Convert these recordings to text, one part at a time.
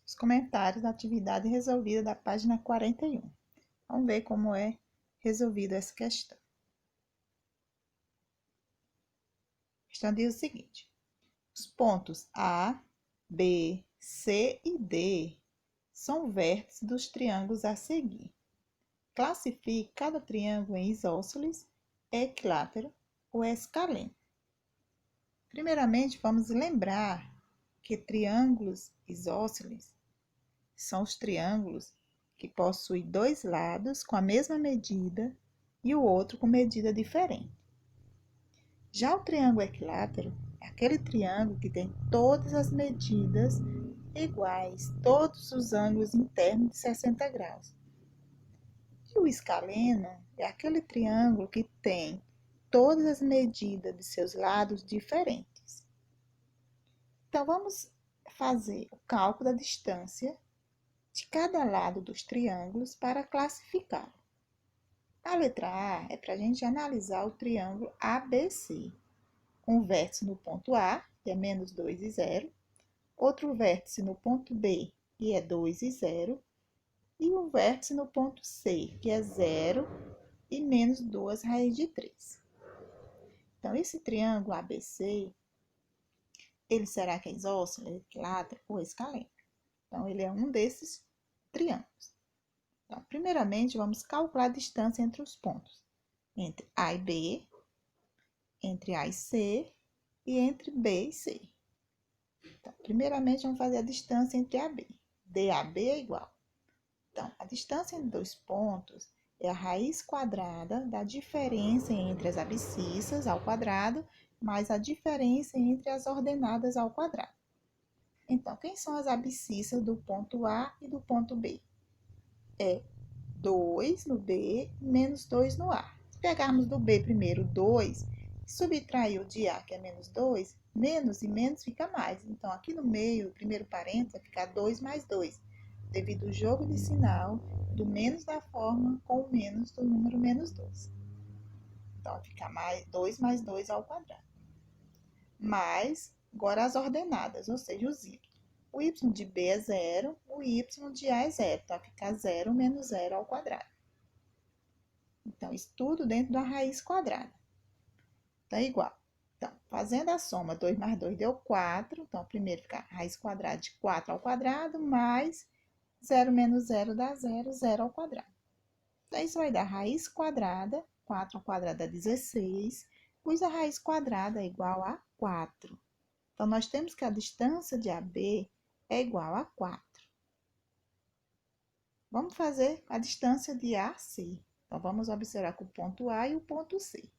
os comentários da atividade resolvida da página 41. Vamos ver como é resolvida essa questão. A questão diz o seguinte: os pontos A, B, C e D são vértices dos triângulos a seguir. Classifique cada triângulo em isósceles, equilátero ou escaleno. Primeiramente, vamos lembrar que triângulos isósceles são os triângulos que possuem dois lados com a mesma medida e o outro com medida diferente. Já o triângulo equilátero é aquele triângulo que tem todas as medidas iguais, todos os ângulos internos de 60 graus. E o escaleno é aquele triângulo que tem todas as medidas de seus lados diferentes. Então, vamos fazer o cálculo da distância de cada lado dos triângulos para classificá-lo. A letra A é para a gente analisar o triângulo ABC. Um vértice no ponto A, que é menos 2 e 0. Outro vértice no ponto B, que é 2 e 0. E um vértice no ponto C, que é 0 e menos 2 raiz de 3. Então, esse triângulo ABC, ele será que é isósceles, equilátero ou escaleno? Então, ele é um desses triângulos. Então, primeiramente, vamos calcular a distância entre os pontos. Entre A e B, entre A e C e entre B e C. Então, primeiramente, vamos fazer a distância entre A e B. DAB é igual. Então, a distância entre dois pontos é a raiz quadrada da diferença entre as abscissas ao quadrado mais a diferença entre as ordenadas ao quadrado. Então, quem são as abscissas do ponto A e do ponto B? É 2 no B menos 2 no A. Se pegarmos do B primeiro 2, subtrair o de A, que é menos 2, menos e menos fica mais. Então, aqui no meio, o primeiro parênteses, vai ficar 2 mais 2, devido ao jogo de sinal do menos da forma com o menos do número menos 2. Então, vai ficar 2 mais 2 ao quadrado. Mais, agora as ordenadas, ou seja, os y. O y de B é 0, o y de A é 0. Então, vai ficar 0 menos 0 ao quadrado. Então, isso tudo dentro da raiz quadrada. Então, é igual. Então, fazendo a soma, 2 mais 2 deu 4. Então, primeiro fica a raiz quadrada de 4 ao quadrado, mais 0 menos 0 dá 0, 0 ao quadrado. Então, isso vai dar raiz quadrada, 4 ao quadrado é 16, pois a raiz quadrada é igual a 4. Então, nós temos que a distância de AB é igual a 4. Vamos fazer a distância de A a C. Então, vamos observar com o ponto A e o ponto C.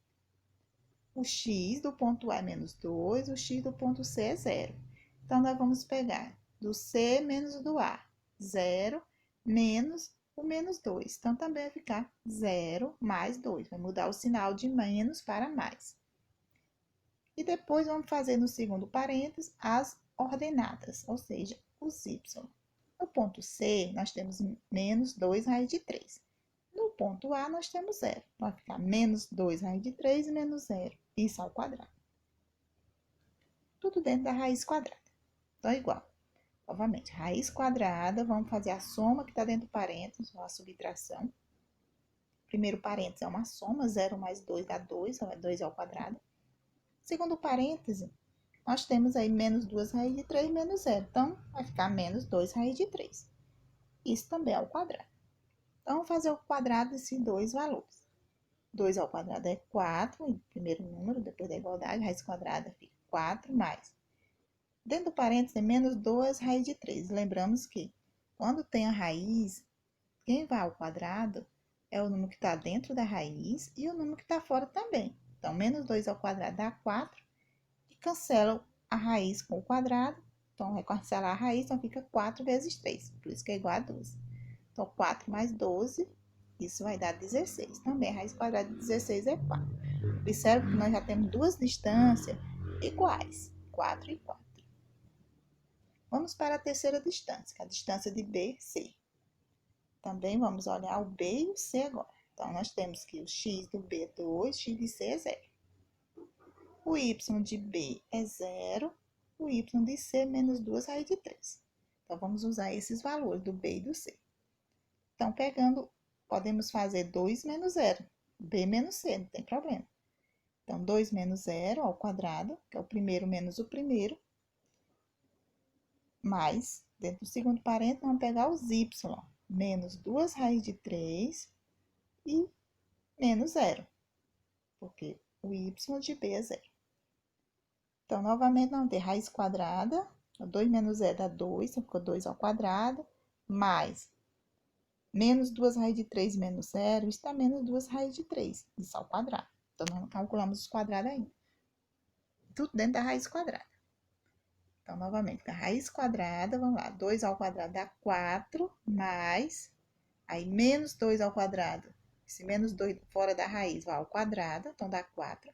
O x do ponto A é menos 2, o x do ponto C é 0. Então, nós vamos pegar do C menos do A, 0 menos o menos 2. Então, também vai ficar 0 mais 2. Vai mudar o sinal de menos para mais. E depois, vamos fazer no segundo parênteses as ordenadas, ou seja, os y. No ponto C, nós temos menos 2 raiz de 3. No ponto A, nós temos 0. Então, vai ficar menos 2 raiz de 3 e menos 0. Isso ao quadrado. Tudo dentro da raiz quadrada. Então, é igual. Novamente, raiz quadrada, vamos fazer a soma que está dentro do parênteses, ou a subtração. Primeiro parênteses é uma soma, 0 mais 2 dá 2, 2 ao quadrado. Segundo parêntese, nós temos aí menos 2 raiz de 3 menos 0. Então, vai ficar menos 2 raiz de 3. Isso também é ao quadrado. Então, vamos fazer o quadrado desses dois valores. 2 ao quadrado é 4, primeiro número, depois da igualdade, raiz quadrada fica 4 mais. Dentro do parênteses é menos 2 raiz de 3. Lembramos que quando tem a raiz, quem vai ao quadrado é o número que está dentro da raiz e o número que está fora também. Então, menos 2 ao quadrado dá 4 e cancela a raiz com o quadrado. Então, vai cancelar a raiz, então fica 4 vezes 3, por isso que é igual a 12. Então, 4 mais 12, isso vai dar 16. Também, a raiz quadrada de 16 é 4. Observe que nós já temos duas distâncias iguais, 4 e 4. Vamos para a terceira distância, que é a distância de BC. Também vamos olhar o B e o C agora. Então, nós temos que o x do B é 2, x de C é 0. O y de B é 0, o y de C é menos 2 raiz de 3. Então, vamos usar esses valores do B e do C. Então, pegando, podemos fazer 2 menos 0, B menos C, não tem problema. Então, 2 menos 0 ao quadrado, que é o primeiro menos o primeiro, mais, dentro do segundo parênteses, vamos pegar os y, menos 2 raiz de 3 e menos 0, porque o y de b é 0. Então, novamente, vamos ter raiz quadrada, 2 menos 0 dá 2, então ficou 2 ao quadrado, mais menos 2 raiz de 3 menos 0, isso dá menos 2 raiz de 3, isso ao quadrado. Então, nós não calculamos os quadrados ainda. Tudo dentro da raiz quadrada. Então, novamente, a raiz quadrada, vamos lá, 2 ao quadrado dá 4, mais, aí menos 2 ao quadrado, esse menos 2 fora da raiz vai ao quadrado, então dá 4.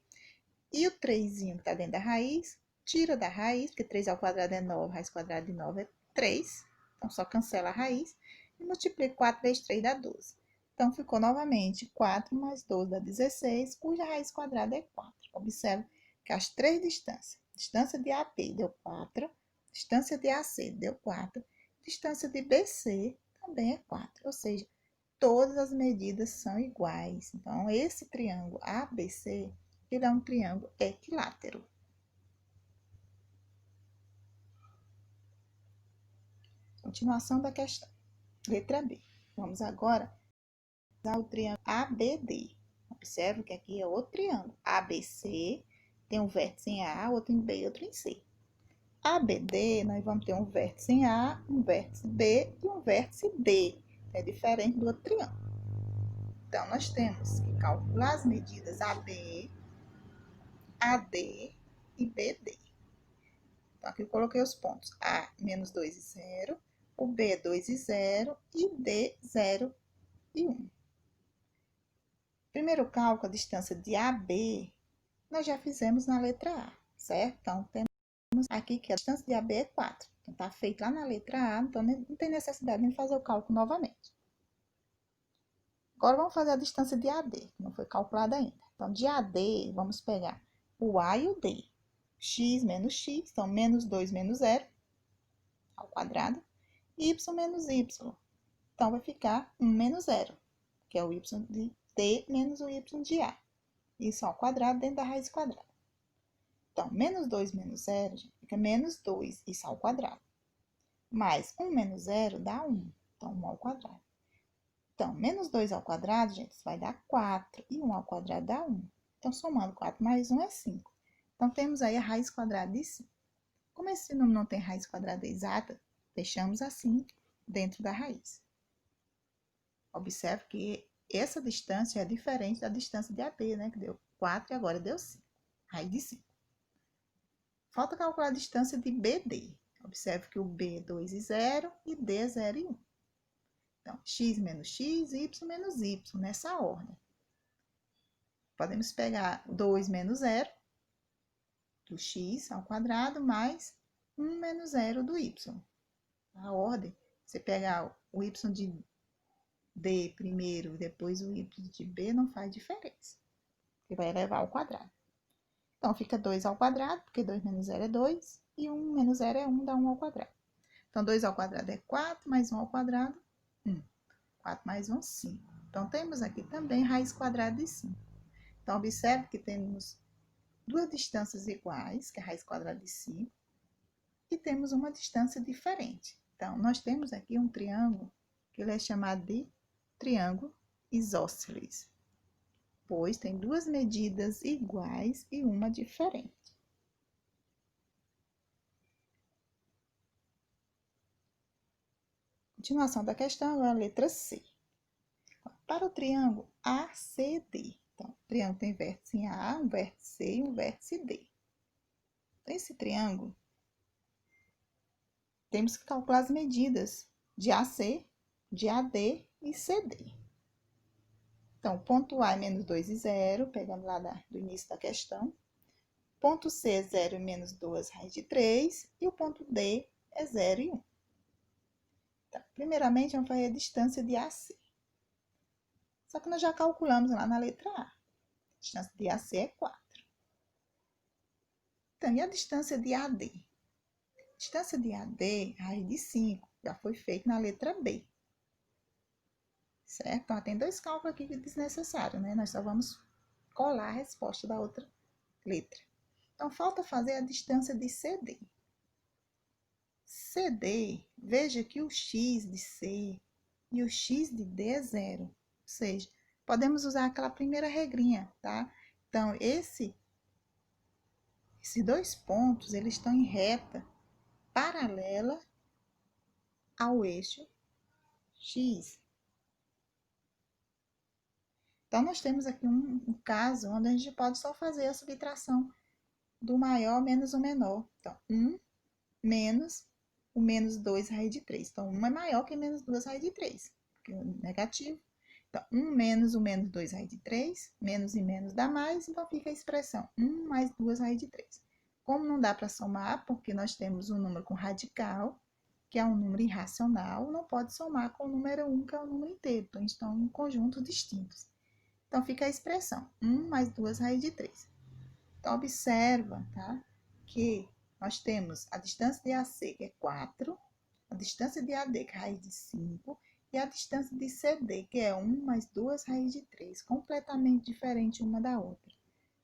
E o 3 que está dentro da raiz, tira da raiz, porque 3 ao quadrado é 9, raiz quadrada de 9 é 3. Então, só cancela a raiz e multiplica 4 vezes 3 dá 12. Então, ficou novamente 4 mais 12 dá 16, cuja raiz quadrada é 4. Observe que as três distâncias, distância de AP deu 4, distância de AC deu 4, distância de BC também é 4, ou seja, todas as medidas são iguais. Então, esse triângulo ABC, ele é um triângulo equilátero. Continuação da questão. Letra B. Vamos agora usar o triângulo ABD. Observe que aqui é outro triângulo. ABC tem um vértice em A, outro em B e outro em C. ABD, nós vamos ter um vértice em A, um vértice B e um vértice D. É diferente do outro triângulo. Então, nós temos que calcular as medidas AB, AD e BD. Então, aqui eu coloquei os pontos A, menos 2 e 0, o B, 2 e 0 e D, 0 e 1. Primeiro cálculo, a distância de AB, nós já fizemos na letra A, certo? Então, temos aqui que a distância de AB é 4. Então, está feito lá na letra A, então não tem necessidade de fazer o cálculo novamente. Agora, vamos fazer a distância de AD, que não foi calculada ainda. Então, de AD, vamos pegar o A e o D. X menos X, então, menos 2 menos 0, ao quadrado. Y menos Y. Então, vai ficar 1 menos 0, que é o Y de D menos o Y de A. Isso ao quadrado dentro da raiz quadrada. Então, menos 2 menos 0, gente, fica menos 2, isso ao quadrado. Mais 1 menos 0 dá 1, então 1 ao quadrado. Então, menos 2 ao quadrado, gente, isso vai dar 4, e 1 ao quadrado dá 1. Então, somando 4 mais 1 é 5. Então, temos aí a raiz quadrada de 5. Como esse número não tem raiz quadrada exata, deixamos assim dentro da raiz. Observe que essa distância é diferente da distância de AB, né? Que deu 4 e agora deu 5. Raiz de 5. Falta calcular a distância de BD. Observe que o B é 2 e 0 e D é 0 e 1. Então, x menos x, y menos y, nessa ordem. Podemos pegar 2 menos 0 do x ao quadrado mais 1 menos 0 do y. A ordem, você pegar o y de D primeiro e depois o y de B não faz diferença. Você vai elevar ao quadrado. Então, fica 2 ao quadrado, porque 2 menos 0 é 2, e 1 menos 0 é 1, dá 1 ao quadrado. Então, 2 ao quadrado é 4, mais 1 ao quadrado, 1. 4 mais 1, 5. Então, temos aqui também raiz quadrada de 5. Então, observe que temos duas distâncias iguais, que é a raiz quadrada de 5, e temos uma distância diferente. Então, nós temos aqui um triângulo, que ele é chamado de triângulo isósceles, pois tem duas medidas iguais e uma diferente. Continuação da questão, agora a letra C. Para o triângulo ACD, então, o triângulo tem vértice em A, um vértice C e um vértice D. Então, esse triângulo, temos que calcular as medidas de AC, de AD e CD. Então, o ponto A é menos 2 e 0, pegando lá do início da questão. Ponto C é 0 e menos 2 raiz de 3, e o ponto D é 0 e 1. Então, primeiramente, vamos fazer a distância de AC. Só que nós já calculamos lá na letra A. A distância de AC é 4. Então, e a distância de AD? Distância de AD, raiz de 5, já foi feito na letra B. Certo? Então, tem dois cálculos aqui desnecessários, né? Nós só vamos colar a resposta da outra letra. Então, falta fazer a distância de CD. CD, veja que o x de C e o x de D é zero. Ou seja, podemos usar aquela primeira regrinha, tá? Então, esses dois pontos, eles estão em reta paralela ao eixo x. Então, nós temos aqui um caso onde a gente pode só fazer a subtração do maior menos o menor. Então, 1 menos o menos 2 raiz de 3. Então, 1 é maior que menos 2 raiz de 3, porque é negativo. Então, 1 menos o menos 2 raiz de 3, menos e menos dá mais, então fica a expressão 1 mais 2 raiz de 3. Como não dá para somar, porque nós temos um número com radical, que é um número irracional, não pode somar com o número 1, que é um número inteiro. Então, estão em conjuntos distintos. Então, fica a expressão 1 mais 2 raiz de 3. Então, observa, tá? Que nós temos a distância de AC, que é 4, a distância de AD, que é raiz de 5, e a distância de CD, que é 1 mais 2 raiz de 3, completamente diferente uma da outra,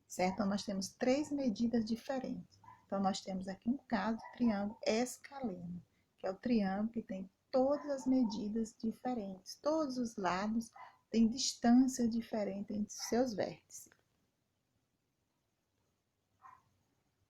certo? Então, nós temos três medidas diferentes. Então, nós temos aqui um caso de triângulo escaleno, que é o triângulo que tem todas as medidas diferentes, todos os lados têm distância diferente entre seus vértices.